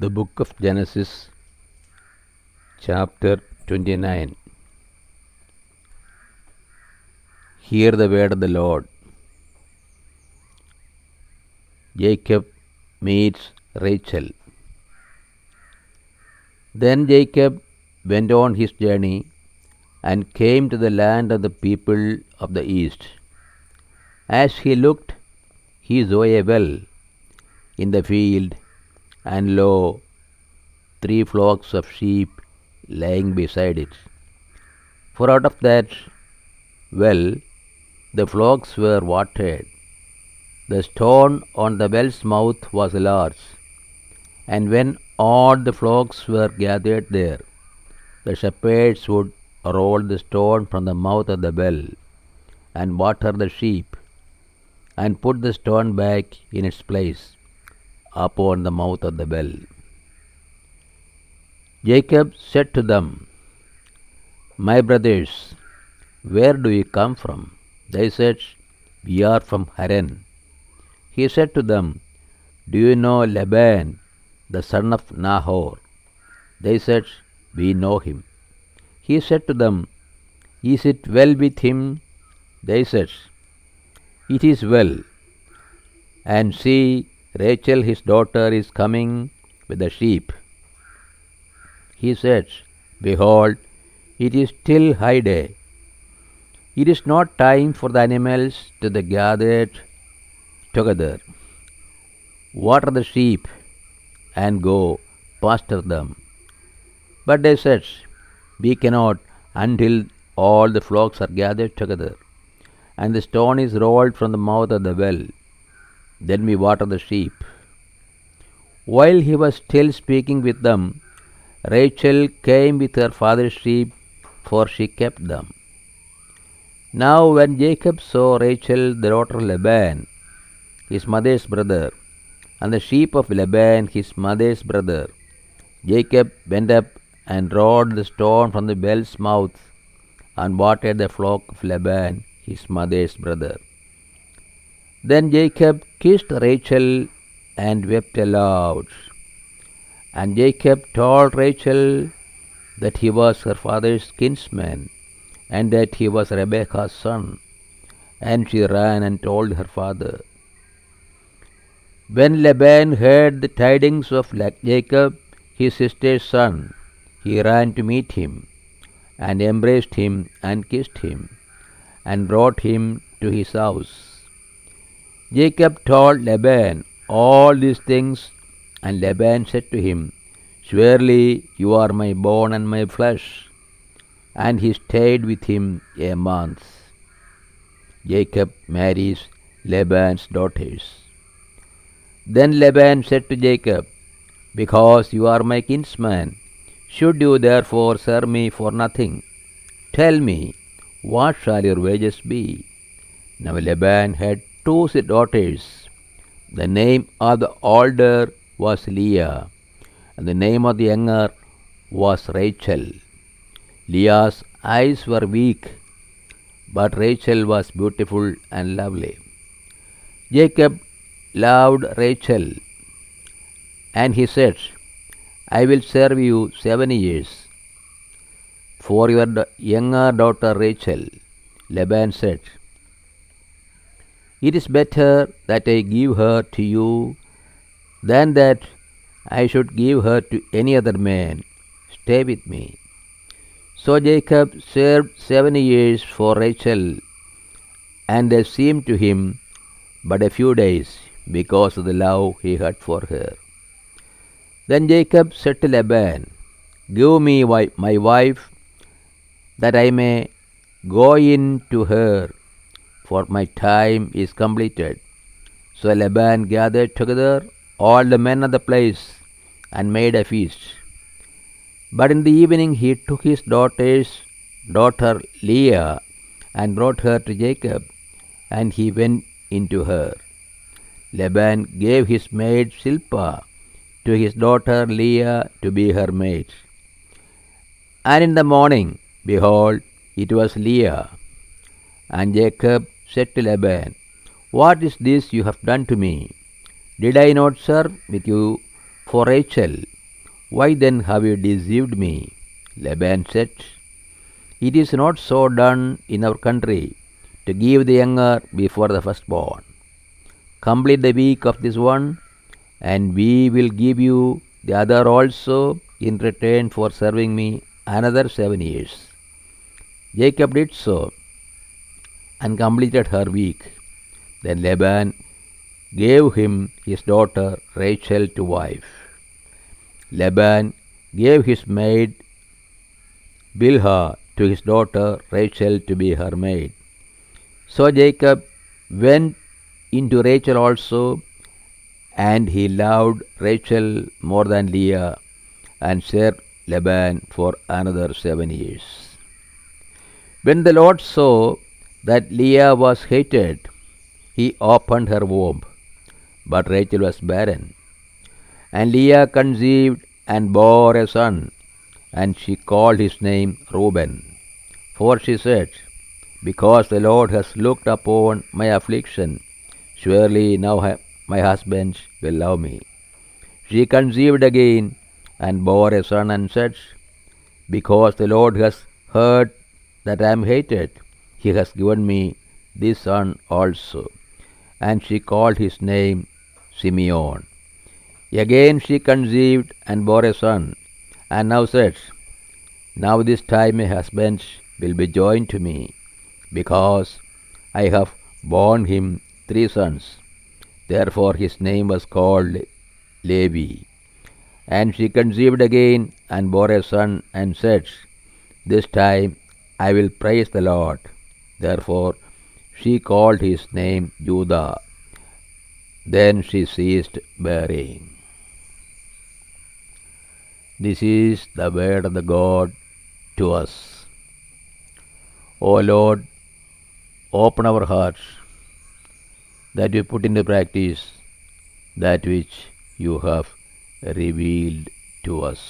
The book of Genesis, chapter 29. Hear the word of the Lord. Jacob meets Rachel. Then Jacob went on his journey and came to the land of the people of the east. As he looked, he saw a well in the field, and lo, 3 flocks of sheep lying beside it. For out of that well the flocks were watered. The stone on the well's mouth was large, and when all the flocks were gathered there, the shepherds would roll the stone from the mouth of the well, and water the sheep, and put the stone back in its place upon the mouth of the well. Jacob said to them, My brothers, where do you come from? They said, We are from Haran. He said to them, Do you know Laban, the son of Nahor? They said, We know him. He said to them, Is it well with him? They said, It is well. And see, Rachel his daughter is coming with the sheep. He said, Behold, it is still high day. It is not time for the animals to be gathered together. Water the sheep and go pasture them. But they said, We cannot until all the flocks are gathered together, and the stone is rolled from the mouth of the well. Then we water the sheep. While he was still speaking with them, Rachel came with her father's sheep, for she kept them. Now when Jacob saw Rachel the daughter of Laban, his mother's brother, and the sheep of Laban his mother's brother, Jacob went up and rolled the stone from the well's mouth, and watered the flock of Laban his mother's brother. Then Jacob kissed Rachel and wept aloud. And Jacob told Rachel that he was her father's kinsman, and that he was Rebekah's son. And she ran and told her father. When Laban heard the tidings of Jacob, his sister's son, he ran to meet him, and embraced him and kissed him, and brought him to his house. Jacob told Laban all these things, and Laban said to him, Surely you are my bone and my flesh. And he stayed with him a month. Jacob marries Laban's daughters. Then Laban said to Jacob, Because you are my kinsman, should you therefore serve me for nothing? Tell me, what shall your wages be? Now Laban had 2 daughters. The name of the older was Leah, and the name of the younger was Rachel. Leah's eyes were weak, but Rachel was beautiful and lovely. Jacob loved Rachel, and he said, I will serve you 7 years. For your younger daughter Rachel, Laban said, It is better that I give her to you than that I should give her to any other man. Stay with me. So Jacob served 7 years for Rachel, and they seemed to him but a few days, because of the love he had for her. Then Jacob said to Laban, Give me my wife, that I may go in to her, for my time is completed. So Laban gathered together all the men of the place, and made a feast. But in the evening he took his daughter Leah, and brought her to Jacob, and he went into her. Laban gave his maid Zilpah to his daughter Leah to be her maid. And in the morning, behold, it was Leah. And Jacob said to Laban, What is this you have done to me? Did I not serve with you for Rachel. Why then have you deceived me? Laban said, It is not so done in our country to give the younger before the firstborn. Complete the week of this one, and we will give you the other also in return for serving me another 7 years. Jacob did so and completed her week. Then Laban gave him his daughter Rachel to wife. Laban gave his maid Bilhah to his daughter Rachel to be her maid. So Jacob went into Rachel also, and he loved Rachel more than Leah, and served Laban for another 7 years. When the Lord saw that Leah was hated, he opened her womb, but Rachel was barren. And Leah conceived and bore a son, and she called his name Reuben. For she said, Because the Lord has looked upon my affliction, surely now my husband will love me. She conceived again and bore a son, and said, Because the Lord has heard that I am hated, he has given me this son also. And she called his name Simeon. Again she conceived and bore a son, and now said, Now this time my husband will be joined to me, because I have borne him 3 sons. Therefore his name was called Levi. And she conceived again and bore a son, and said, This time I will praise the Lord. Therefore she called his name Judah. Then she ceased bearing. This is the word of the God to us. O Lord, open our hearts, that we put into practice that which you have revealed to us.